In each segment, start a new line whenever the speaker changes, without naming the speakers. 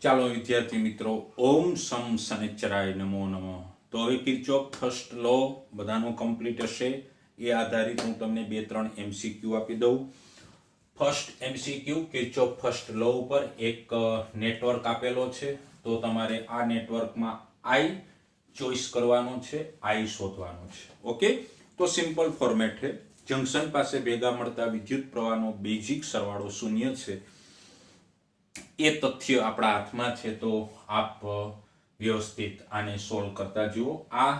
ચાલો વિદ્યાર્થી મિત્રો, ઓમ સમ શનિશ્ચરાય નમો નમઃ. તો હવે કિર્ચોફ ફર્સ્ટ લો બધાનો કમ્પ્લીટ હશે. એ આધારિત હું તમને 2-3 એમસીક્યુ આપી દઉં. ફર્સ્ટ એમસીક્યુ કિર્ચોફ ફર્સ્ટ લો ઉપર એક નેટવર્ક આપેલો છે. તો તમારે આ નેટવર્કમાં આઈ ચોઈસ કરવાનો છે, આઈ શોધવાનો છે. ઓકે, તો સિમ્પલ ફોર્મેટ છે. જંકશન પાસે ભેગા મળતા વિદ્યુત પ્રવાહનો બેઝિક સરવાળો શૂન્ય છે. એ તથ્ય આપણા હાથમાં છે. તો આપ વ્યવસ્થિત આને સોલ્વ કરતા જુઓ. આ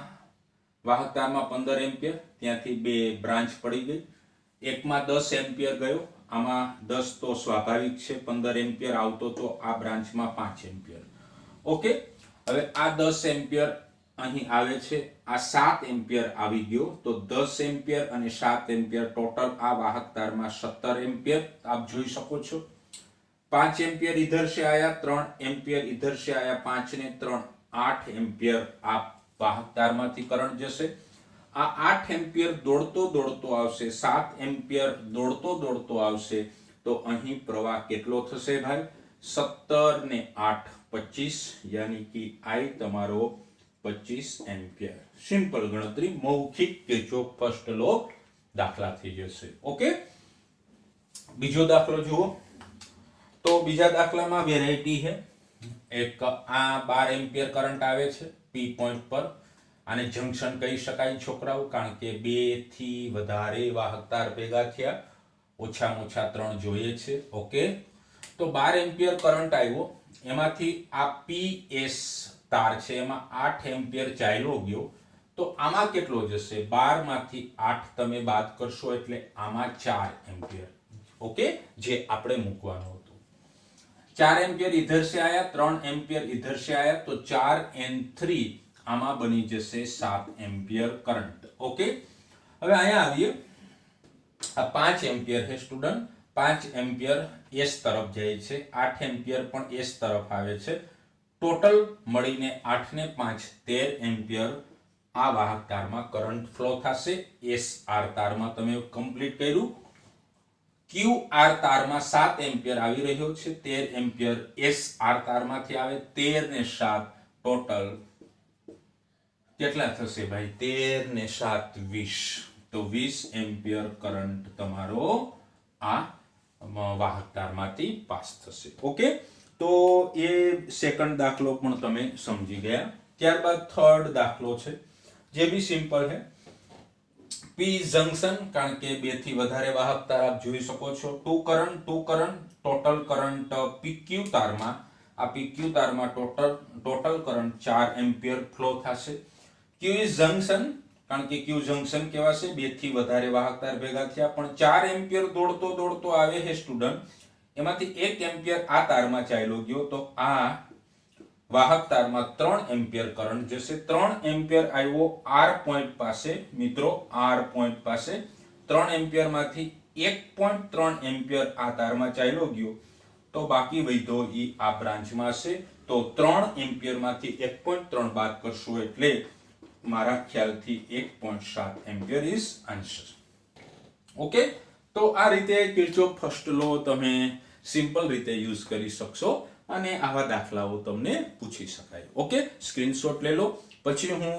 વાહકતામાં 15 એમ્પિયર, ત્યાંથી બે બ્રાન્ચ પડી ગઈ. એકમાં 10 એમ્પિયર ગયો, આમાં 10 તો સ્વાભાવિક છે, 15 એમ્પિયર આવતો તો આ બ્રાન્ચમાં 5 એમ્પિયર. ઓકે, હવે આ 10 એમ્પિયર અહીં આવે છે, આ 7 એમ્પિયર આવી ગયો. તો 10 એમ્પિયર અને 7 એમ્પિયર ટોટલ આ વાહક તારમાં 17 એમ્પિયર આપ જોઈ શકો છો. 5 एम्पियर इधर से आया, 3 एम्पियर इधर से आया, 5 ने 3 8 एम्पियर आप वाहक तारमांथी करंट जશે. આ 8 એમ્પિયર દોડતો આવશે, 7 એમ્પિયર દોડતો આવશે. તો અહીં પ્રવાહ કેટલો થશે ભાઈ? 17 ને 8 25, યાની કે આઈ તમારો 25 એમ્પિયર. સિમ્પલ ગણતરી, મૌખિક કિર્ચોફ ફર્સ્ટ લો દાખલા થઈ જશે. ઓકે, બીજો દાખલો જુઓ. તો બીજા દાખલામાં વેરાયટી છે. એક આ 12 એમ્પિયર કરંટ આવે છે પી પોઈન્ટ પર. આને જંકશન કહી શકાય છોકરાઓ, કારણ કે 2 થી વધારે વાહક તાર ભેગા થયા, ઓછામાં ઓછા 3 જોઈએ છે. ઓકે, તો 12 એમ્પિયર કરંટ આવ્યો, એમાંથી આ પીએસ તાર છે એમાં 8 એમ્પિયર ચાલ્યો ગયો. તો આમાં કેટલો જશે? 12 માંથી 8 તમે બાદ કરશો એટલે આમાં 4 એમ્પિયર. ઓકે, જે આપણે મૂકવાનો. 4 एम्पियर इधर से आया, 3 एम्पियर इधर से आया, तो 4 and 3 आमा बनी जैसे 7 एम्पियर करंट. ओके, હવે અહીંયા આવીએ. આ 5 એમ્પિયર છે સ્ટુડન્ટ, 5 એમ્પિયર એસ તરફ જાય છે, 8 એમ્પિયર પણ એસ તરફ આવે છે. ટોટલ મળીને 8 ને 5 13 એમ્પિયર આ વાહક તારમાં કરંટ ફ્લો થશે. એસ આર તારમાં તમે કમ્પ્લીટ કર્યું. ક્યુ આર તારમાં 7 એમ્પિયર આવી રહ્યો છે, 13 એમ્પિયર એસ આર તારમાંથી આવે. 13 ને 7 ટોટલ કેટલા થશે ભાઈ? 13 ને 7 20. તો 20 એમ્પિયર કરંટ તમારો આ વાહક તારમાંથી પાસ થશે. ઓકે, તો એ સેકન્ડ દાખલો પણ તમે સમજી ગયા. ત્યારબાદ થર્ડ દાખલો છે, જે બી સિમ્પલ છે. પી જંકશન, કારણ કે 2 થી વધારે વાહક તાર આપ જોઈ શકો છો. Two current total current PQ તારમાં, આ પીક્યુ તારમાં ટોટલ કરંટ 4 એમ્પિયર ફ્લો થશે. ક્યુ ઇઝ જંકશન, કારણ કે ક્યુ જંકશન કહેવાશે, 2 થી વધારે વાહક તાર ભેગા થયા, પણ 4 એમ્પિયર દોડતો આવે છે સ્ટુડન્ટ. એમાંથી 1 એમ્પિયર આ તારમાં ચાલ્યો ગયો. તો આ વાહક તારમાં 3 એમ્પિયર કરંટ જશે. 3 એમ્પિયર આવ્યો આર પોઈન્ટ પાસે. મિત્રો, આર પોઈન્ટ પાસે 3 એમ્પિયર માંથી 1.3 એમ્પિયર આ તારમાં ચાલ્યો ગયો. તો બાકી વધ્યો એ આ બ્રાન્ચમાં હશે. તો 3 એમ્પિયર માંથી 1.3 બાદ કરશો એટલે મારા ખ્યાલથી 1.7 એમ્પિયર ઇઝ આન્સર. ઓકે, તો આ રીતે કિર્ચોફ ફર્સ્ટ લો તમે સિમ્પલ રીતે યુઝ કરી શકશો અને આવા દાખલાઓ તમને પૂછી શકાય. ઓકે, સ્ક્રીનશોટ લઈ લો. પછી હું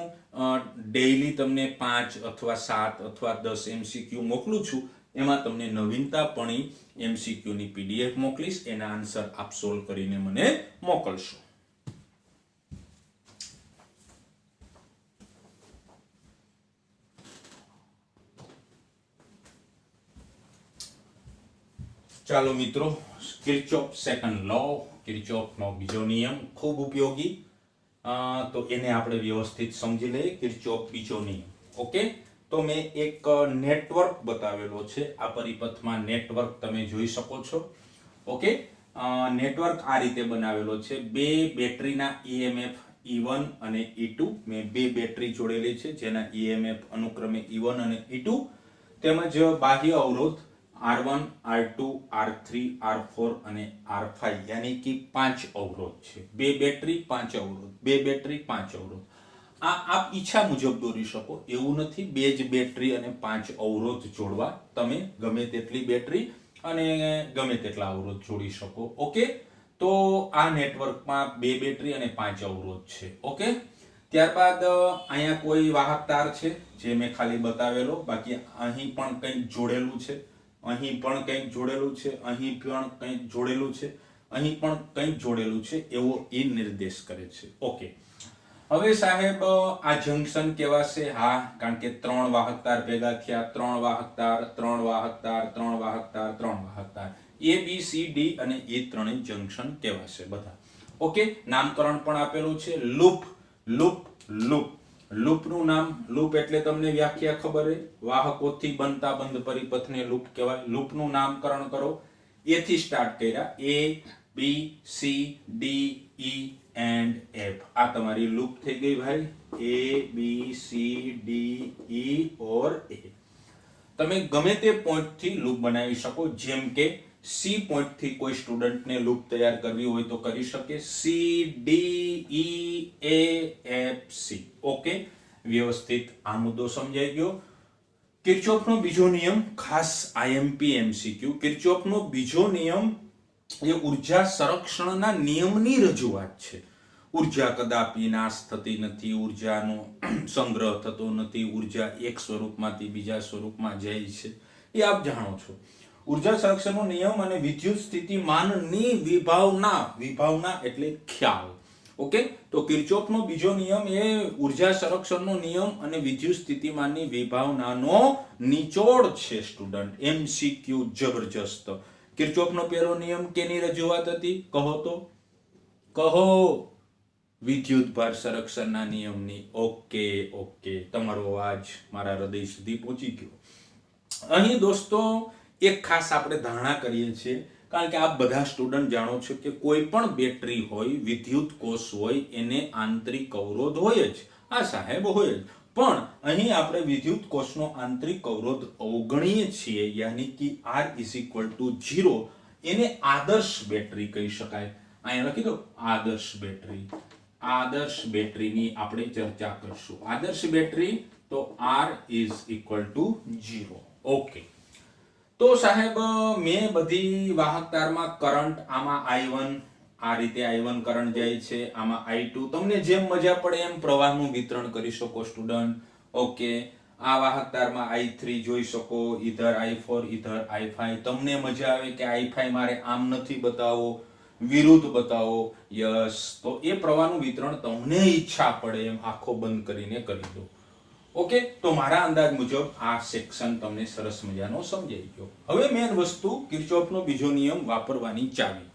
ડેઈલી તમને 5 અથવા 7 અથવા 10 એમસીક્યુ મોકલું છું. એમાં તમને નવીનતાપણી એમસીક્યુ ની પીડીએફ મોકલીશ. એના આન્સર આપ સોલ્વ કરીને મને મોકલશો. ચાલો મિત્રો, કિર્ચોફ સેકન્ડ લો, કિર્ચોફનો બીજો નિયમ ખૂબ ઉપયોગી. તો એને આપણે વ્યવસ્થિત સમજી લઈએ. કિર્ચોફ બીજો નિયમ. ઓકે, તો મેં એક નેટવર્ક બતાવેલો છે. આ પરિપથમાં નેટવર્ક તમે જોઈ શકો છો. ઓકે, નેટવર્ક આ રીતે બનાવેલો છે. 2 બેટરીના ઈએમએફ E1 અને E2. મેં 2 બેટરી જોડેલી છે જેના ઈએમએફ અનુક્રમે E1 અને E2, તેમજ બાહ્ય અવરોધ R1, R2, R3, R4 અને R5, यानी कि 5 अवरोध છે. 2 બેટરી 5 અવરોધ, 2 બેટરી 5 અવરોધ. આ આપ ઈચ્છા મુજબ દોરી શકો, એવું નથી 2 જ બેટરી અને 5 અવરોધ જોડવા. તમે ગમે તેટલી બેટરી અને ગમે તેટલા અવરોધ જોડી શકો. ઓકે, તો આ નેટવર્કમાં 2 બેટરી અને 5 અવરોધ છે. ઓકે, ત્યારબાદ અહીંયા કોઈ વાહક તાર છે જે મેં ખાલી બતાવેલો, બાકી અહીં પણ કંઈક જોડેલું છે, અહીં પણ કંઈક જોડેલું છે, અહીં પણ કંઈક જોડેલું છે, અહીં પણ કંઈક જોડેલું છે, એવો એ નિર્દેશ કરે છે. ઓકે, હવે સાહેબ આ જંકશન કેવાશે? હા, કારણ કે 3 વાહક તાર ભેગા થયા, 3 વાહક તાર, 3 વાહક તાર, 3 વાહક તાર, 3 વાહક તાર, A B C D અને એ ત્રણેય જંકશન કહેવાશે બધા. ઓકે, નામકરણ પણ આપેલું છે. Loop, loop, loop. લૂપનું નામ, લૂપ એટલે તમને વ્યાખ્યા ખબર છે, વાહકોથી બનતા બંધ પરિપથને લૂપ કહેવાય. લૂપનું નામકરણ કરો. A થી સ્ટાર્ટ કર્યા, A B C D E and F. આ તમારી લૂપ થઈ ગઈ ભાઈ. A B C D E or A. તમે ગમે તે પોઈન્ટ થી લૂપ બનાવી શકો, જેમ કે C પોઈન્ટ થી કોઈ સ્ટુડન્ટને લૂપ તૈયાર કરવી હોય તો કરી શકે. C D E A F C. Okay, વ્યવસ્થિત આ મુદ્દો સમજાઈ ગયો. કિર્ચોફનો બીજો નિયમ, ખાસ IMP MCQ. કિર્ચોફનો બીજો નિયમ એ ઉર્જા સંરક્ષણના નિયમની રજૂઆત છે. ઉર્જા કદાપી નાશ થતી નથી, ઉર્જાનો સંગ્રહ થતો નથી, ઉર્જા એક સ્વરૂપમાંથી બીજા સ્વરૂપમાં જાય છે, એ આપ જાણો છો. ઉર્જા સંરક્ષણનો નિયમ અને વિદ્યુત સ્થિતિમાનની વિભાવના, વિભાવના એટલે ખ્યાલ. ઓકે, તો કિર્ચોફનો બીજો નિયમ એ ઉર્જા સંરક્ષણનો નિયમ અને વિદ્યુત સ્થિતિમાનની વિભાવનાનો નિચોડ છે સ્ટુડન્ટ. MCQ જબરજસ્ત. કિર્ચોફનો પહેલો નિયમ કેની રજૂઆત હતી? કહો તો, કહો. વિદ્યુત ભાર સંરક્ષણના નિયમની. ઓકે, ઓકે, તમારો અવાજ મારા હૃદય સુધી પહોંચી ગયો. અહીં દોસ્તો એક ખાસ આપણે ધારણા કરીએ છીએ, કારણ કે આપ બધા સ્ટુડન્ટ જાણો છો કે કોઈ પણ બેટરી હોય, વિદ્યુત કોષ હોય, એને આંતરિક અવરોધ હોય જ. આ સાહેબ હોય જ. પણ અહીં આપણે વિદ્યુત કોષનો આંતરિક અવરોધ અવગણીએ છીએ, યાની કે R = 0. એને આદર્શ બેટરી કહી શકાય. અહીંયા લખી દો, આદર્શ બેટરી. આદર્શ બેટરીની આપણે ચર્ચા કરશું. આદર્શ બેટરી તો R = 0. ઓકે, તો સાહેબ મેં બધી વાહક તારમાં કરંટ, આમાં I1, આ રીતે I1 કરંટ જાય છે, આમાં I2, તમને જેમ મજા પડે એમ પ્રવાહનું વિતરણ કરી શકો સ્ટુડન્ટ. ઓકે, આ વાહક તારમાં I3 જોઈ શકો, ઈધર I4 ઈધર I5. તમને મજા આવે કે I5 મારે આમ નથી બતાવો, વિરુદ્ધ બતાવો. યસ, તો એ પ્રવાહનું વિતરણ તમને ઈચ્છા પડે એમ આંખો બંધ કરીને કરી દો. ઓકે, તો મારા અંદાજ મુજબ આ સેક્શન તમને સરસ મજાનો સમજાઈ ગયો. હવે મેન વસ્તુ, કિર્ચોફનો બીજો નિયમ વાપરવાની ચાવી.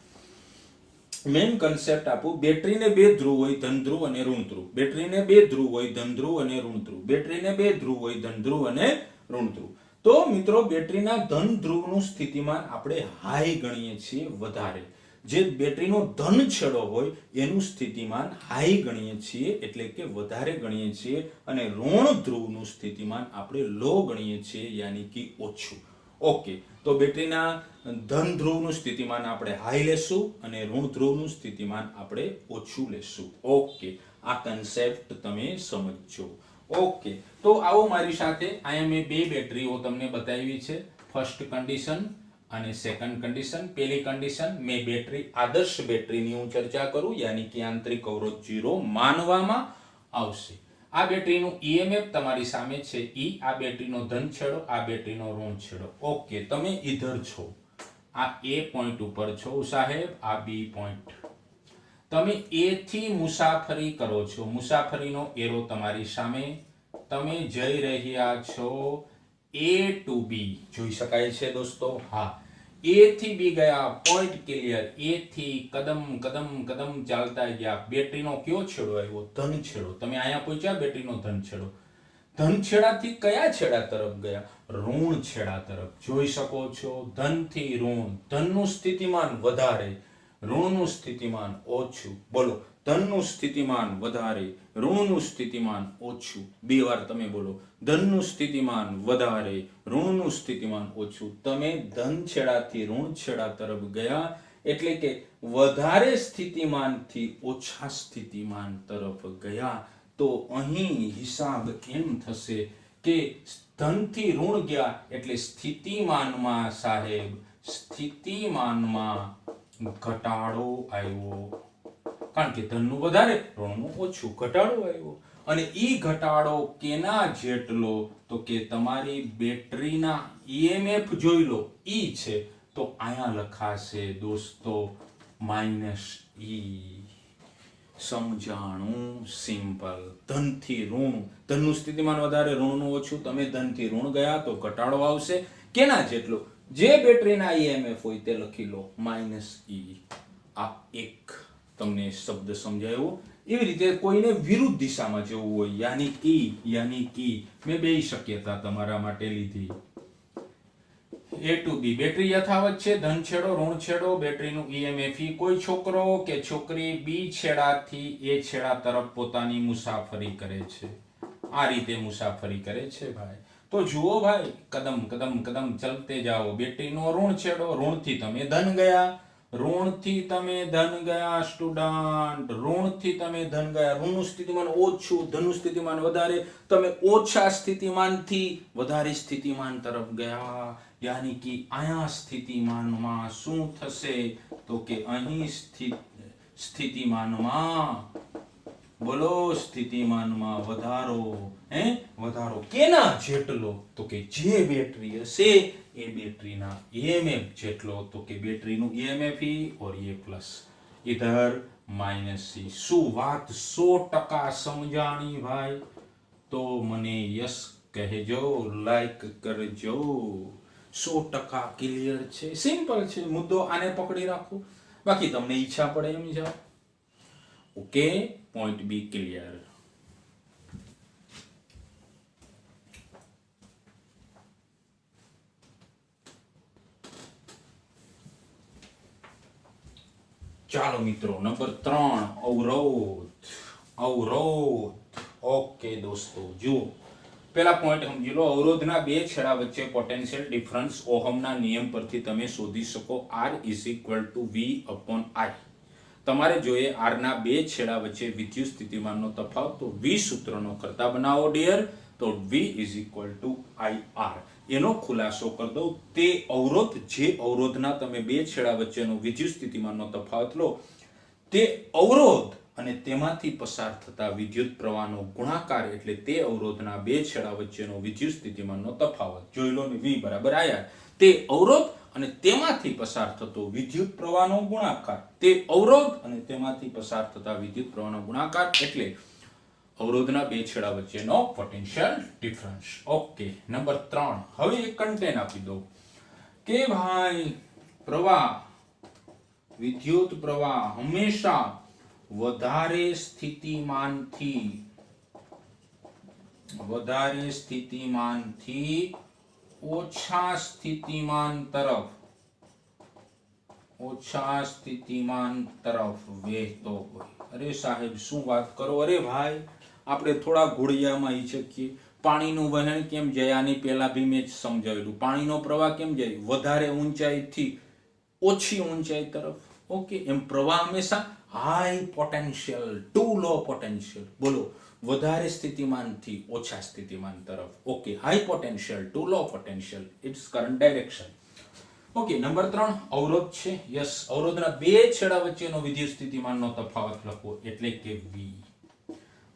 મેન કન્સેપ્ટ આપું. બેટરીને 2 ધ્રુવ હોય, ધન ધ્રુવ અને ઋણ ધ્રુવ. બેટરીને 2 ધ્રુવ હોય, ધન ધ્રુવ અને ઋણ ધ્રુવ. બેટરીને 2 ધ્રુવ હોય, ધન ધ્રુવ અને ઋણ ધ્રુવ. તો મિત્રો, બેટરીના ધન ધ્રુવનું સ્થિતિમાન આપણે હાઈ ગણીએ છીએ, વધારે. જે બેટરીનો ધન છેડો હોય એનું સ્થિતિમાન હાઈ ગણીએ છીએ, એટલે કે વધારે ગણીએ છીએ, અને ઋણ ધ્રુવનું સ્થિતિમાન આપણે લો ગણીએ છીએ, યાની કે ઓછું. ઓકે, તો બેટરીના ધન ધ્રુવનું સ્થિતિમાન આપણે હાઈ લેશું અને ઋણ ધ્રુવનું સ્થિતિમાન આપણે ઓછું લેશું. ઓકે, આ કન્સેપ્ટ તમે સમજો. ઓકે, તો આવો મારી સાથે. અહીંયા મેં 2 બેટરીઓ તમને બતાવી છે. ફર્સ્ટ કન્ડિશન અને સેકન્ડ કન્ડિશન. પહેલી કન્ડિશન, મેં બેટરી, આદર્શ બેટરીની હું ચર્ચા કરું, યાની કે આંતરિક અવરોધ 0 માનવામાં આવશે. આ બેટરીનું EMF તમારી સામે છે, E. આ બેટરીનો ધન છેડો, આ બેટરીનો ઋણ છેડો. ઓકે, તમે ઈધર છો, આ A પોઈન્ટ ઉપર છો સાહેબ, આ B પોઈન્ટ. તમે A થી મુસાફરી કરો છો, મુસાફરીનો એરો તમારી સામે. તમે જઈ રહ્યા છો A to B. જોઈ શકાય છે દોસ્તો? હા, A થી B ગયા, પોઈન્ટ ક્લિયર. A થી કદમ કદમ કદમ ચાલતા ગયા. બેટરીનો કયો છેડો આવ્યો? ધન છેડો. તમે અહીંયા પહોંચ્યા, બેટરીનો ધન છેડો. ધન છેડાથી કયા છેડા તરફ ગયા? ઋણ છેડા તરફ. જોઈ શકો છો, ધન થી ઋણ. ધનનું સ્થિતિમાન વધારે, ઋણનું સ્થિતિમાન ઓછું. બોલો, ધનનું સ્થિતિમાન વધારે, ઋણનું સ્થિતિમાન ઓછું. 2 વાર તમે બોલો, ધનનું સ્થિતિમાન વધારે, ઋણનું સ્થિતિમાન ઓછું. તમે ધન છેડાથી ઋણ છેડા તરફ ગયા, એટલે કે વધારે સ્થિતિમાનથી ઓછા સ્થિતિમાન તરફ ગયા. તો અહીં હિસાબ એમ થશે કે ધનથી ઋણ ગયા એટલે સ્થિતિમાનમાં સાહેબ, સ્થિતિમાનમાં ઘટાડો આવ્યો, કારણ કે ધનનું વધારે ઋણનું ઓછું, ઘટાડો આવ્યો. અને ઈ ઘટાડો કેના જેટલો, તો કે તમારી બેટરીના ઈએમએફ જોઈ લો, ઈ છે તો અહીંયા લખાશે દોસ્તો -E. સમજાણું, સિમ્પલ. ધનથી ઋણ, ધનનું સ્થિતિમાન વધારે ઋણનું ઓછું, તમે ધનથી ઋણ ગયા તો ઘટાડો આવશે કેના જેટલો, જે બેટરીના ઈએમએફ હોય તે લખી લો -E. આ એક તમને શબ્દ સમજાયો. એવી રીતે કોઈને વિરુદ્ધ દિશામાં જવું હોય, યાની કી મેં બે શક્યતા તમારા માટે લીધી. A to B, બેટરી યથાવત છે, ધન છેડો ઋણ છેડો, બેટરીનું ઈએમએફ. કોઈ છોકરો કે છોકરી બી છેડાથી એ છેડા તરફ પોતાની મુસાફરી કરે છે. આ રીતે મુસાફરી કરે છે ભાઈ. તો જુઓ ભાઈ, કદમ કદમ કદમ ચલતે જાઓ. બેટરીનો ઋણ છેડો, ઋણથી તમે ધન ગયા, ઋણથી તમે ધન ગયા સ્ટુડન્ટ, ઋણથી તમે ધન ગયા. ઋણનું સ્થિતિમાન ઓછું, ધનનું સ્થિતિમાન વધારે, તમે ઓછા સ્થિતિમાનથી વધારે સ્થિતિમાન તરફ ગયા. યાની કે અહીંયા સ્થિતિમાનમાં શું થશે, તો કે અહીં સ્થિતિમાનમાં, બોલો, સ્થિતિમાનમાં વધારો. વધારો કેના જેટલો, તો કે જે બેટરી હશે એ બેટરીના ईएमएफ જેટલો, તો કે બેટરીનું ईएमएफ और ये प्लस इधर -C. શું વાત 100% સમજાણી ભાઈ? તો મને યસ કહેજો, લાઈક કરજો. 100% ક્લિયર છે, સિમ્પલ છે મુદ્દો. આને પકડી રાખો, બાકી તમને ઈચ્છા પડે એમ જાઓ. ઓકે, પોઈન્ટ બી ક્લિયર. ચાલો મિત્રો, નંબર 3, અવરોધ. ઓકે દોસ્તો, જુઓ, પહેલા પોઈન્ટ સમજી લો. અવરોધના બે છેડા વચ્ચે પોટેન્શિયલ ડિફરન્સ ઓહમના નિયમ પરથી તમે શોધી શકો. R = V/I. તમારે જોઈએ R ના બે છેડા વચ્ચે વિદ્યુત સ્થિતિમાનનો તફાવત, તો V સૂત્રનો કરતા બનાવો ડિયર, તો V = IR. એનો ખુલાસો કરી દઉં. તે અવરોધ, જે અવરોધના તમે બે છેડા વચ્ચેનો વિદ્યુત સ્થિતિમાનનો તફાવત લો, તે અવરોધ અને તેમાંથી પસાર થતા વિદ્યુત પ્રવાહનો ગુણાકાર, એટલે તે અવરોધના બે છેડા વચ્ચેનો વિદ્યુત સ્થિતિમાનનો તફાવત. જોઈ લો ને, V = IR. તે અવરોધ અને તેમાંથી પસાર થતો વિદ્યુત પ્રવાહનો ગુણાકાર, તે અવરોધ અને તેમાંથી પસાર થતા વિદ્યુત પ્રવાહનો ગુણાકાર, એટલે અવરોધના બે છેડા વચ્ચેનો પોટેન્શિયલ ડિફરન્સ. Okay, number 3. હવે એક કન્ટેન્ટ આપી દો કે ભાઈ, પ્રવાહ, વિદ્યુત પ્રવાહ હંમેશા વધારે સ્થિતિમાનથી ઓછા સ્થિતિમાન તરફ વહેતો હોય. અરે સાહેબ, શું વાત કરો? અરે ભાઈ, આપણે થોડા ઘોડિયામાં આવી શકીએ. પાણીનું વહેણ કેમ જાય, આની પહેલા બી મેં સમજાવેલું. પાણીનો પ્રવાહ કેમ જાય? વધારે ઊંચાઈથી ઓછી ઊંચાઈ તરફ. ઓકે, એમ પ્રવાહ હંમેશા high potential to low potential, બોલો, વધારે સ્થિતિમાનથી ઓછા સ્થિતિમાન તરફ. Okay, high potential to low potential, it's current direction. Okay, number 3 અવરોધ છે. યસ, અવરોધના બે છેડા વચ્ચેનો વિદ્યુત સ્થિતિમાનનો તફાવત લખો, એટલે કે V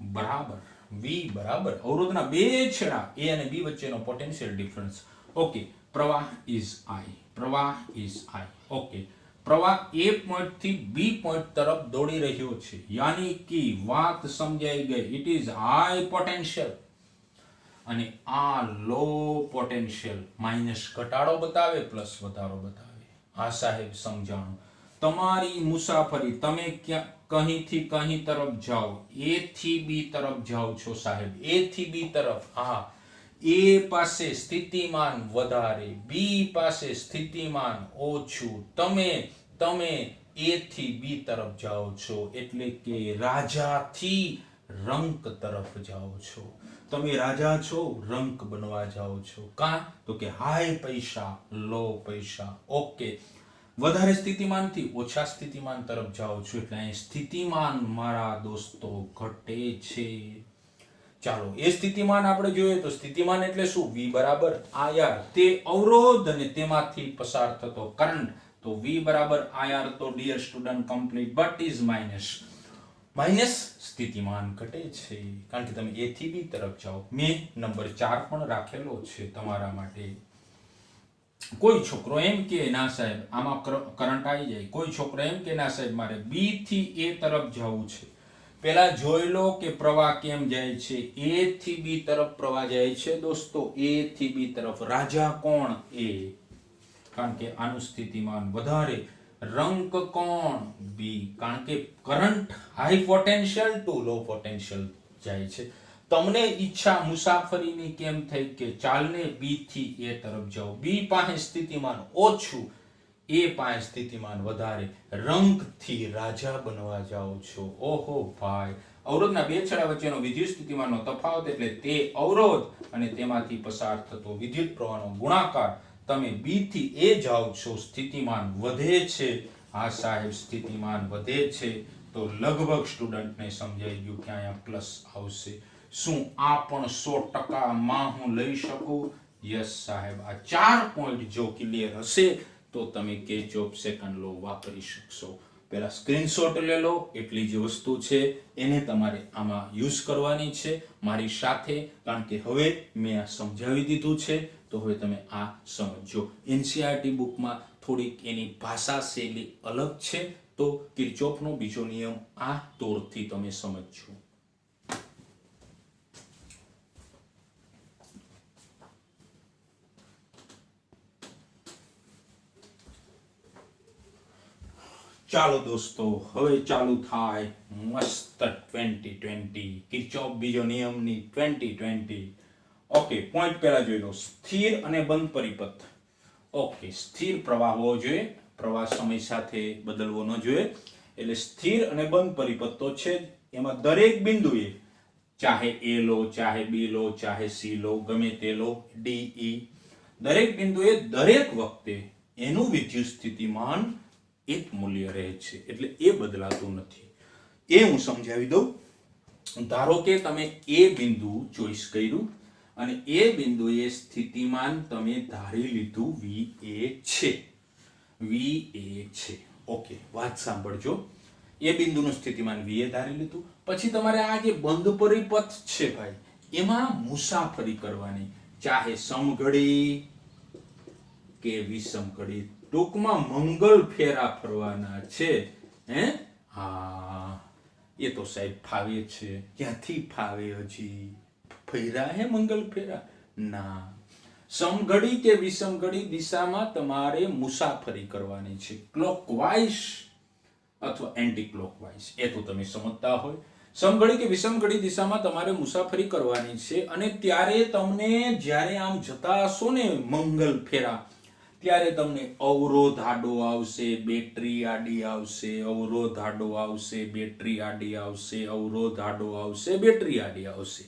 બરાબર અવરોધના બે છેડા A અને B વચ્ચેનો પોટેન્શિયલ ડિફરન્સ. ઓકે, પ્રવાહ ઇઝ I. ઓકે, પ્રવાહ A પોઈન્ટ થી B પોઈન્ટ તરફ દોડી રહ્યો છે, યાની કે વાત સમજાઈ ગઈ. ઇટ ઇઝ હાઈ પોટેન્શિયલ અને આ લો પોટેન્શિયલ. માઇનસ ઘટાડો બતાવે, પ્લસ વધારો બતાવે. હા સાહેબ, સમજાણું. તમારી મુસાફરી, તમે કહીથી કहीं તરફ જાઓ, A થી B તરફ જાઓ છો સાહેબ, A થી B તરફ. હા, A પાસે સ્થિતિમાન વધારે, B પાસે સ્થિતિમાન ઓછું. તમે A થી B તરફ જાઓ છો, એટલે કે રાજાથી રંક તરફ જાઓ છો. તમે રાજા છો, રંક બનવા જાઓ છો. કાં તો કે હાઈ પૈસા, લો પૈસા. ઓકે, વધારે સ્થિતિમાનથી ઓછા સ્થિતિમાન તરફ જાઓ છો, એટલે અહીં સ્થિતિમાન મારા દોસ્તો ઘટે છે. ચાલો, એ સ્થિતિમાન આપણે જોઈએ તો સ્થિતિમાન એટલે શું? V = IR. તે અવરોધ અને તેમાંથી પસાર થતો કરંટ, તો v બરાબર ir તો dear student complete but is minus સ્થિતિમાન ઘટે છે કારણ કે તમે a થી b તરફ જાઓ. મેં નંબર 4 પણ રાખેલો છે તમારા માટે. કોઈ છોકરો એમ કે ના સાહેબ આમાં કરંટ આવી જાય, કોઈ છોકરો એમ કે ના સાહેબ મારે b થી a તરફ જવું છે. પહેલા જોઈ લો કે પ્રવાહ કેમ જાય છે. a થી b તરફ પ્રવાહ જાય છે દોસ્તો, a થી b તરફ. રાજા કોણ? a, કારણ કે આનું સ્થિતિમાન વધારે. રંક કોણ? b, કારણ કે current high potential to low potential જાય છે. તમને ઈચ્છા મુસાફરીની કેમ થઈ કે ચાલને b થી a તરફ જાઓ. b પાસે સ્થિતિમાન ઓછું, a પાસે સ્થિતિમાન વધારે. રંકથી રાજા બનવા જાઓ છો. ઓહો ભાઈ, અવરોધના બે છેડા વચ્ચેનો વિદ્યુત સ્થિતિમાનનો તફાવત એટલે તે અવરોધ અને તેમાંથી પસાર થતો વિદ્યુત પ્રવાહનો ગુણાકાર. તમે b થી a જાઓ છો, સ્થિતિમાન વધે છે. આ સાહેબ સ્થિતિમાન વધે છે તો લગભગ સ્ટુડન્ટને સમજાઈ ગયું કે અહીંયા પ્લસ આવશે. શું આ પણ 100% માં હું લઈ શકું? યસ સાહેબ, આ 4 પોઈન્ટ જો ક્લિયર હશે તો તમે કિર્ચોફ સેકન્ડ લો વાપરી શકશો. પહેલા સ્ક્રીનશોટ લે લો, એટલી જ વસ્તુ છે એને તમારે આમાં યુઝ કરવાની છે મારી સાથે, કારણ કે હવે મેં આ સમજાવી દીધું છે તો હવે તમે આ સમજો. એનસીઈઆરટી બુકમાં થોડીક એની ભાષા શૈલી અલગ છે તો કિર્ચોફનો બીજો નિયમ આ તોરથી તમે સમજજો. ચાલો દોસ્તો, હવે ચાલુ થાય મસ્ત 2020 કિર્ચોફ બીજો નિયમની 2020. ઓકે, પોઈન્ટ પહેલા જોઈ લો. સ્થિર અને બંધ પરિપથ. ઓકે, સ્થિર પ્રવાહ હોવો જોઈએ, પ્રવાહ સમય સાથે બદલવો ન જોઈએ. એટલે સ્થિર અને બંધ પરિપથ તો છે જ. એમાં દરેક બિંદુએ ચાહે a લો, ચાહે b લો, ચાહે c લો, ગમે તે લો, d e, દરેક બિંદુએ દરેક વખતે એનું વિદ્યુત સ્થિતિમાન એક મૂલ્ય રહે છે, એટલે એ બદલાતું નથી. એ હું સમજાવી દઉં. ધારો કે તમે એ બિંદુ ચોઈસ કર્યું અને એ બિંદુએ સ્થિતિમાન તમે ધારી લીધું VA છે. VA છે. ઓકે, વાત સાંભળજો. એ બિંદુનું સ્થિતિમાન VA ધારી લીધું. પછી તમારે આ જે બંધ પરિપથ છે ભાઈ, એમાં મુસાફરી કરવાની, ચાહે સમઘડી કે વિષમઘડી. ટૂંકમાં મંગલ ફેરા ફરવાના છે. હા, એ તો સાહેબ ફાવે છે. ક્યાંથી ફાવે? હજી ફર્યા હે મંગલ ફેરા? ના. સમઘડી કે વિષમઘડી દિશામાં તમારે મુસાફરી કરવાની છે, ક્લોકવાઇઝ અથવા એન્ટી ક્લોકવાઇઝ. એ તો તમે સમજતા હોય. સમઘડી કે વિષમઘડી દિશામાં તમારે મુસાફરી કરવાની છે અને ત્યારે તમને જ્યારે આમ જતા હશો ને મંગલ ફેરા, ત્યારે તમને અવરોધ આડો આવશે, બેટરી આડી આવશે, અવરોધ આડો આવશે, બેટરી આડી આવશે, અવરોધ આડો આવશે, બેટરી આડી આવશે.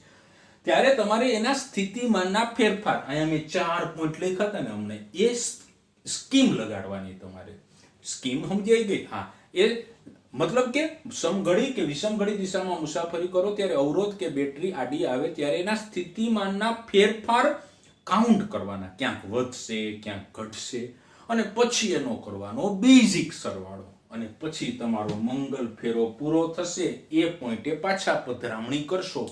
ત્યારે તમારે એના સ્થિતિમાનના ફેરફાર, અહીંયા મેં 4 પોઈન્ટ લખ્યા હતા ને હમણે, એ સ્કીમ લગાડવાની તમારે. સ્કીમ સમજાઈ ગઈ? હા, એ મતલબ કે સમઘડી કે વિષમઘડી દિશામાં મુસાફરી કરો ત્યારે અવરોધ કે બેટરી આડી આવે ત્યારે એના સ્થિતિમાનના ફેરફાર કાઉન્ટ કરવાના, ક્યાંક વધશે, ક્યાંક ઘટશે, અને પછી એનો કરવાનો બેઝિક સરવાળો, અને પછી તમારો મંગલ ફેરો પૂરો થશે. એ પોઈન્ટે પાછા પધરામણી કરશો.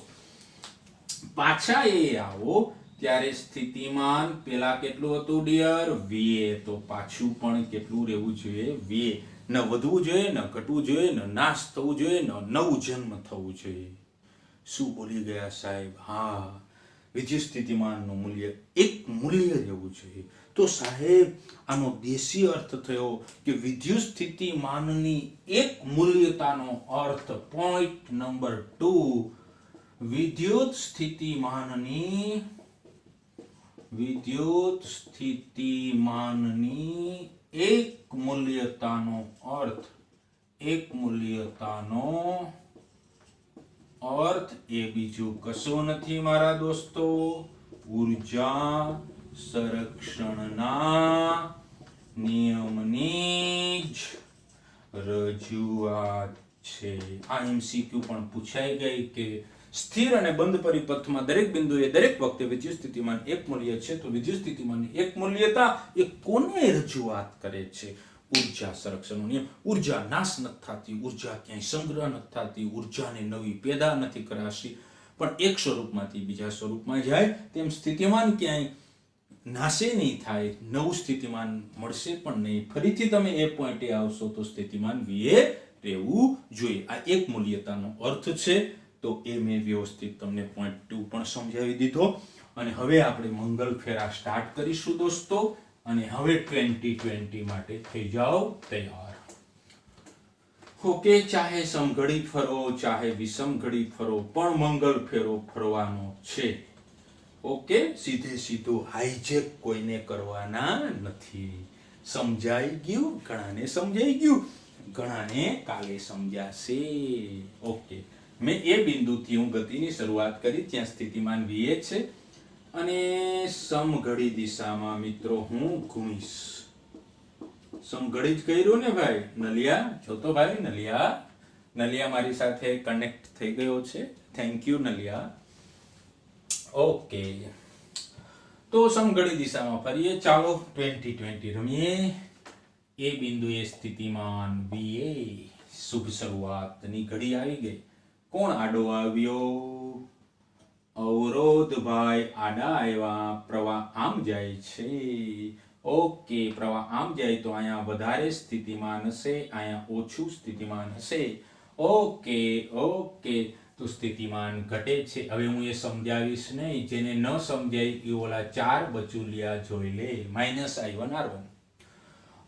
પાછા એ આવો ત્યારે સ્થિતિમાન પેલા કેટલું હતું ડિયર? VA. તો પાછું પણ કેટલું રહેવું જોઈએ? VA. ન વધવું જોઈએ, ન ઘટવું જોઈએ, ન નાશ થવું જોઈએ, ન નવું જન્મ થવું જોઈએ. શું બોલી ગયા સાહેબ? હા, વિદ્યુત સ્થિતિમાનનું મૂલ્ય એક મૂલ્ય રહેવું જોઈએ. તો સાહેબ આનો દેશી અર્થ થયો કે વિદ્યુત સ્થિતિમાનની એક મૂલ્યતાનો અર્થ પોઈન્ટ નંબર 2, વિદ્યુત સ્થિતિમાનની એક મૂલ્યતાનો અર્થ એ બીજું કશું નથી મારા દોસ્તો, ઊર્જા સંરક્ષણના નિયમની જ રજૂઆત છે. આ MCQ પણ પૂછાઈ ગઈ કે સ્થિર અને બંધ પરિપથમાં દરેક બિંદુએ દરેક વખતે વિદ્યુત સ્થિતિમાન એક મૂલ્ય છે, તો વિદ્યુત સ્થિતિમાનની એક મૂલ્યતા એ કોને રજૂઆત કરે છે? ઉર્જા સંરક્ષણનો નિયમ. ઉર્જા નાશ નથી થતી, ઉર્જા ક્યાંય સંગ્રહ નથી થતી, ઉર્જાને નવી પેદા નથી કરાશી, પણ એક સ્વરૂપમાંથી બીજા સ્વરૂપમાં જાય તેમ સ્થિતિમાન ક્યાંય નાશે નહીં થાય, નવું સ્થિતિમાન મળશે પણ નહીં. ફરીથી તમે એ પોઈન્ટે આવશો તો સ્થિતિમાન VA રહેવું જોઈએ. આ એક મૂલ્યતાનો અર્થ છે. તો એ મેં વ્યવસ્થિત તમને પોઈન્ટ 2 પણ સમજાવી દીધો. અને હવે આપણે મંગલ ફેરા સ્ટાર્ટ કરીશું દોસ્તો. અને હવે 2020 માટે થઈ જાઓ તૈયાર. ઓકે, ચાહે સમઘડી ફરો ચાહે વિષમઘડી ફરો, પણ મંગલ ફેરો ફરવાનો છે. ઓકે, સીધે સીધું હાઈજેક કોઈને કરવાના નથી. સમજાઈ ગયું? ઘણાને સમજાઈ ગયું, ઘણાને કાલે સમજાશે. ઓકે, મેં એ બિંદુથી હું ગતિની શરૂઆત કરી, ત્યાં સ્થિતિમાન VA છે અને સમઘડી દિશામાં મિત્રો હું ઘૂમીશ. સમઘડી જ કર્યું ને ભાઈ? નલિયા જોતો ભાઈ, નલિયા મારી સાથે કનેક્ટ થઈ ગયો છે. Thank you Naliya. ઓકે, તો સમઘડી દિશામાં ફરીએ. ચાલો 2020 રમીએ. એ બિંદુએ સ્થિતિમાન VA, શુભ શરૂઆતની ઘડી આવી ગઈ. કોણ આડો આવ્યો? અવરોધ ભાઈ આડા આવ્યા. પ્રવાહ આમ જાય છે. ઓકે, પ્રવાહ આમ જાય તો અહીંયા વધારે સ્થિતિમાન હશે, અહીંયા ઓછું સ્થિતિમાન હશે. ઓકે, તો સ્થિતિમાન ઘટે છે. હવે હું એ સમજાવીશ નહીં, જેને ન સમજાય એ ઓલા 4 બચુલિયા જોઈ લે. -I1 R1.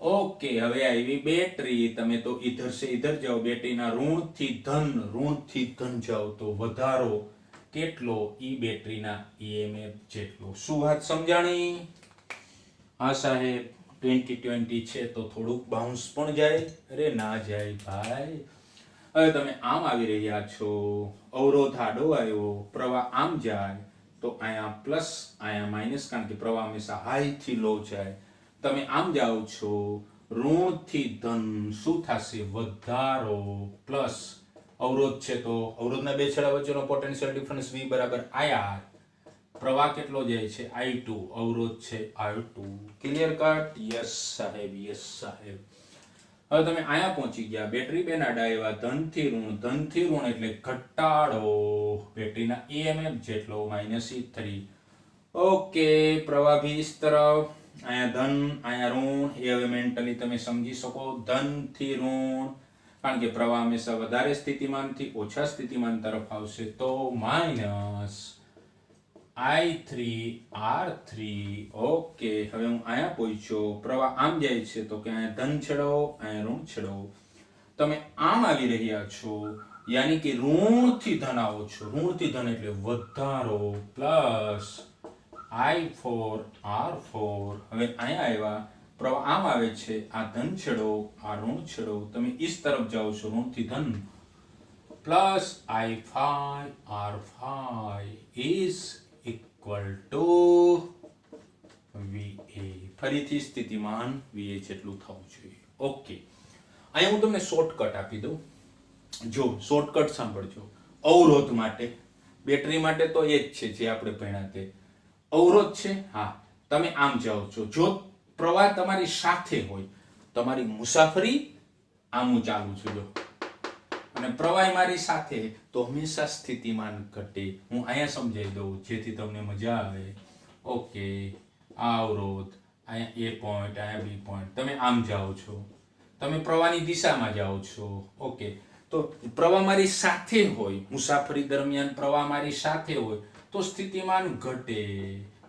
ઓકે, હવે આવી બેટરી. તમે તો ઇધર સે ઇધર જાઓ, બેટરીના ઋણથી ધન જાઓ તો વધારો કેટલો? ઈ બેટરીના EMF જેટલો. શું વાત સમજાણી? હા સાહેબ, 2020 છે તો થોડુંક બાઉન્સ પણ જાય. અરે ના જાય ભાઈ. હવે તમે આમ આવી રહ્યા છો, અવરોધ આડો આવ્યો, પ્રવાહ આમ જાય તો અહીંયા પ્લસ અહીંયા માઇનસ, કારણ કે પ્રવાહ હંમેશા હાઈ થી લો જાય. તમે આમ જાઓ છો, ઋણથી ધન, શું થશે? વધારો. પ્લસ અવરોધ છે તો અવરોધના બે છેડા વચ્ચેનો પોટેન્શિયલ ડિફરન્સ V બરાબર IR. પ્રવાહ કેટલો જાય છે? I2. અવરોધ છે I2. Clear cut? યસ સાહેબ, યસ સાહેબ. હવે તમે અહીંયા પહોંચી ગયા. બેટરી બે નાડા એવા, ધનથી ઋણ એટલે ઘટાડો બેટરીના EMF જેટલો, -E3. ઓકે, પ્રવાહ ભી ઇસ તરફ. અહીંયા ધન, અહીંયા ઋણ. એ હવે મેન્ટલી તમે સમજી શકો. ધનથી ઋણ, કારણ કે પ્રવાહ હંમેશા વધારે સ્થિતિમાનથી ઓછા સ્થિતિમાન તરફ આવશે, તો -I3 R3. ઓકે, હવે હું અહીંયા પહોંચ્યો. પ્રવાહ આમ જાય છે તો કે અહીંયા ધન છેડો, અહીંયા ઋણ છેડો. તમે આમ આવી રહ્યા છો, યાની કે ઋણથી ધન આવો છો. ઋણથી ધન એટલે વધારો, પ્લસ I4 R4. હવે અહીંયા આવ્યા, પ્રવાહ આમ આવે છે, આ ધન છેડો, આ ઋણ છેડો. તમે ઇસ તરફ જાઓ છો, ઋણથી ધન, plus I5 R5 is equal to VA. ફરીથી સ્થિતિમાન VA જેટલું થવું જોઈએ. ઓકે, અહીંયા હું તમને શોર્ટકટ આપી દઉં. જો શોર્ટકટ સાંભળજો. અવરોધ માટે, બેટરી માટે તો એ જ છે જે આપણે ભણ્યા તે. અવરોધ છે, હા, તમે આમ જાઓ છો. જો પ્રવાહ તમારી સાથે હોય, તમારી મુસાફરી આમ હું ચાલુ છું જો, અને પ્રવાહ મારી સાથે, તો હંમેશા સ્થિતિમાન ઘટે. હું અહીંયા સમજાવી દઉં જેથી તમને મજા આવે. ઓકે, આ અવરોધ, અહીંયા A પોઈન્ટ, અહીંયા B પોઈન્ટ. તમે આમ જાઓ છો, તમે પ્રવાહની દિશામાં જાઓ છો. ઓકે, તો પ્રવાહ મારી સાથે હોય, મુસાફરી દરમિયાન પ્રવાહ મારી સાથે હોય તો સ્થિતિમાન ઘટે.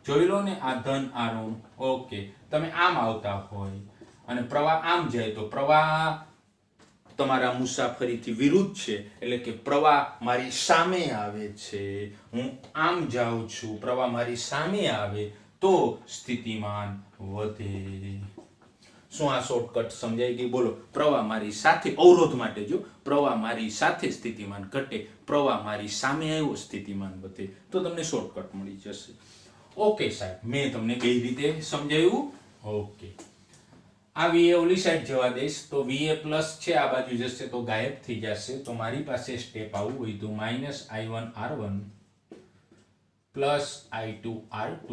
જોઈ લો ને, આ ધન, આ ઋણ. ઓકે, તમે આમ આવતા હોય અને પ્રવાહ આમ જાય તો પ્રવાહ તમારા મુસાફરીથી વિરુદ્ધ છે, એટલે કે પ્રવાહ મારી સામે આવે છે. હું આમ જાઉં છું, પ્રવાહ મારી સામે આવે તો સ્થિતિમાન વધે. શું આ શોર્ટકટ સમજાઈ ગઈ? બોલો. પ્રવાહ મારી સાથે, અવરોધ માટે જો પ્રવાહ મારી સાથે સ્થિતિમાન ઘટે, પ્રવાહ મારી સામે આવ્યો સ્થિતિમાન વધે. તો તમને શોર્ટકટ મળી જશે. ઓકે સાહેબ, મેં તમને કઈ રીતે સમજાવ્યું? ઓકે, આ VA ઓલી સાઈડ જવા દઈશ તો VA પ્લસ છે, આ બાજુ જશે તો ગાયબ થઈ જશે. તો મારી પાસે સ્ટેપ આવું હોય તો -I1 R1 plus I2 R2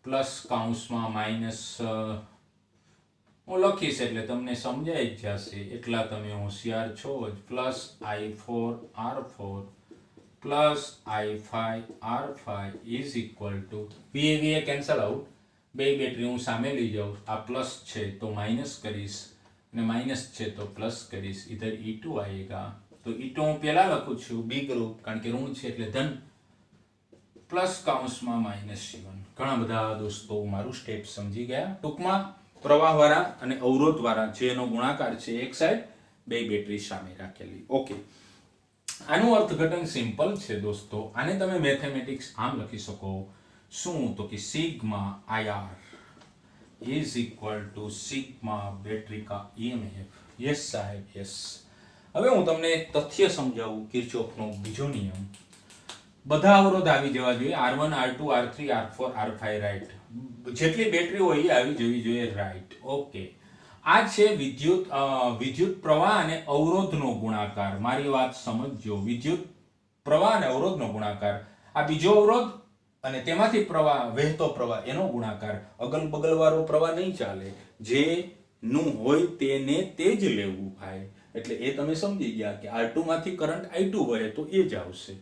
plus કૌંસમાં હું લખીશ એટલે તમને સમજાઈ જ જશે, એટલા તમે હોશિયાર છો જ. Plus I4R4 plus I5R5 is equal to VA cancel out, બે બેટરી હું સામે લઈ જાઉં, આ પ્લસ છે તો માઇનસ કરીશ અને માઇનસ છે તો પ્લસ કરીશ, ઇધર E2 આएगा તો E2 હું પહેલા લખું છું બી ગ્રુપ, કારણ કે ઋણ છે એટલે ધન, પ્લસ કાઉન્સમાં -C1. ઘણા બધા દોસ્તો મારું સ્ટેપ સમજી ગયા. ટૂંકમાં પ્રવાહવાળા અને અવરોધવાળા જેનો ગુણાકાર છે એક સાઈડ, બે બેટરી સામે રાખેલી. ઓકે, આનું અર્થઘટન સિમ્પલ છે દોસ્તો. આને તમે મેથેમેટિક્સ આમ લખી શકો, શું તો કે sigma IR is equal to sigma battery કા EMF. યસ સાહેબ, યસ. હવે હું તમને તથ્ય સમજાવું, કિર્ચોફનો બીજો નિયમ. બધા અવરોધ આવી જવા જોઈએ, R1 R2 R3 R4 R5, right. જેટલી બેટરી હોય એ આવી જવી જોઈએ, રાઈટ. ઓકે, આ છે વિદ્યુત પ્રવાહ અને અવરોધનો ગુણાકાર. મારી વાત સમજજો, વિદ્યુત પ્રવાહ અને અવરોધનો ગુણાકાર. આ બીજો અવરોધ અને તેમાંથી પ્રવાહ, વહેતો પ્રવાહ, એનો ગુણાકાર. અગલ બગલ વાળો પ્રવાહ નહીં ચાલે, જે નું હોય તેને તે જ લેવું ભાઈ. એટલે એ તમે સમજી ગયા કે R2 માંથી કરંટ I2 વહે તો એ જ આવશે.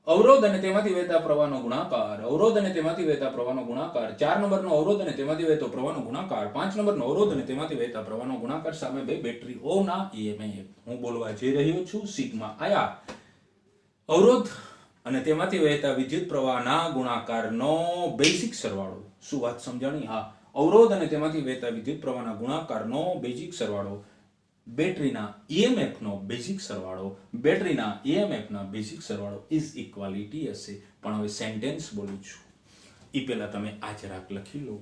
અવરોધ અને તેમાંથી વહેતા પ્રવાહનો ગુણાકાર, અવરોધ અને તેમાંથી વહેતા પ્રવાહનો ગુણાકાર, 4 નંબરનો અવરોધ અને તેમાંથી વહેતો પ્રવાહનો ગુણાકાર, 5 નંબરનો અવરોધ અને તેમાંથી વહેતા પ્રવાહનો ગુણાકાર, સામે બે બેટરીઓના EMF. હું બોલવા જઈ રહ્યો છું સિગ્મા IR, અવરોધ અને તેમાંથી વહેતા વિદ્યુત પ્રવાહના ગુણાકારનો બેઝિક સરવાળો. શું વાત સમજાણી? હા, અવરોધ અને તેમાંથી વહેતા વિદ્યુત પ્રવાહના ગુણાકારનો બેઝિક સરવાળો, બેટરીના EMF નો બેઝિક સરવાળો, બેટરીના EMF ના બેઝિક સરવાળો ઇઝ ઇક્વાલિટી હશે. પણ હવે સેન્ટેન્સ બોલું છું એ પહેલા તમે આ જરાક લખી લો.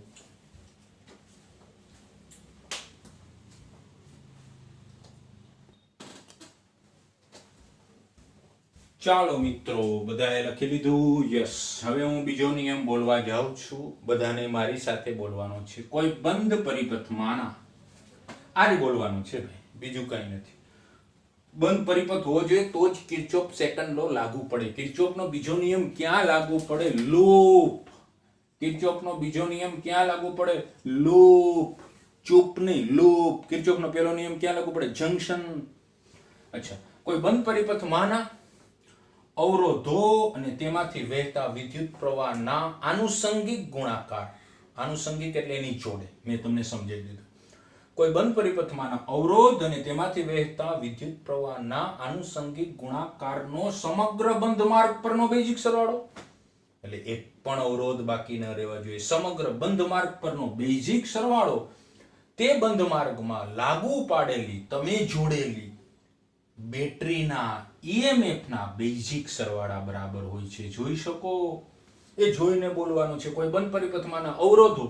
ચાલો મિત્રો, બધાએ લખી લીધું? યસ. હવે હું બીજો નિયમ બોલવા જાઉં છું, બધાને મારી સાથે બોલવાનો છે. કોઈ બંધ પરિપથમાંના, આ જ બોલવાનું છે ભાઈ, બીજું કઈ નથી. બંધ પરિપથ હોવો જોઈએ તો જ કિર્ચોફ સેકન્ડ લો લાગુ પડે. કિર્ચોફનો બીજો નિયમ ક્યાં લાગુ પડે? લૂપ. કિર્ચોફનો બીજો નિયમ ક્યાં લાગુ પડે? લૂપ. ચૂપ નહીં, લૂપ. કિર્ચોફનો પહેલો નિયમ ક્યાં લાગુ પડે? જંક્શન. અચ્છા, કોઈ બંધ પરિપથમાંના અવરોધો અને તેમાંથી વહેતા વિદ્યુત પ્રવાહના આનુષંગિક ગુણાકાર. આનુષંગિક એટલે એની જોડે, મેં તમને સમજાવી દીધું. કોઈ બંધ પરિપથમાંના અવરોધ અને તેમાંથી વહેતા વિદ્યુત પ્રવાહના આનુષંગિક ગુણાકારનો સમગ્ર બંધ માર્ગ પરનો બેઝિક સરવાળો. એટલે એક પણ અવરોધ બાકી ન રહેવા જોઈએ. સમગ્ર બંધ માર્ગ પરનો બેઝિક સરવાળો તે બંધ માર્ગમાં લાગુ પાડેલી, તમે જોડેલી બેટરીના EMF ના બેઝિક સરવાળા બરાબર હોય છે. જોઈ શકો? એ જોઈને બોલવાનું છે. કોઈ બંધ પરિપથમાંના અવરોધો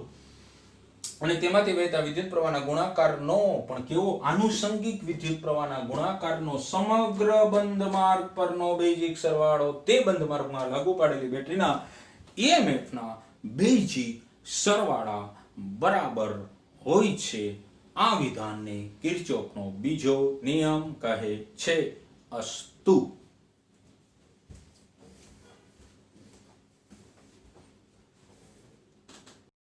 અને તેમાંથી વહેતા વિદ્યુત પ્રવાહના ગુણાકારનો, પણ કેવો? આનુષંગિક વિદ્યુત પ્રવાહના ગુણાકારનો સમગ્ર બંધ માર્ગ પરનો બેઝિક સરવાળો તે બંધ માર્ગમાં લાગુ પાડેલી બેટરીના EMF ના બેઝિક સરવાળા બરાબર હોય છે. આ વિધાનને કિર્ચોફનો બીજો નિયમ કહે છે. અસ્તુ.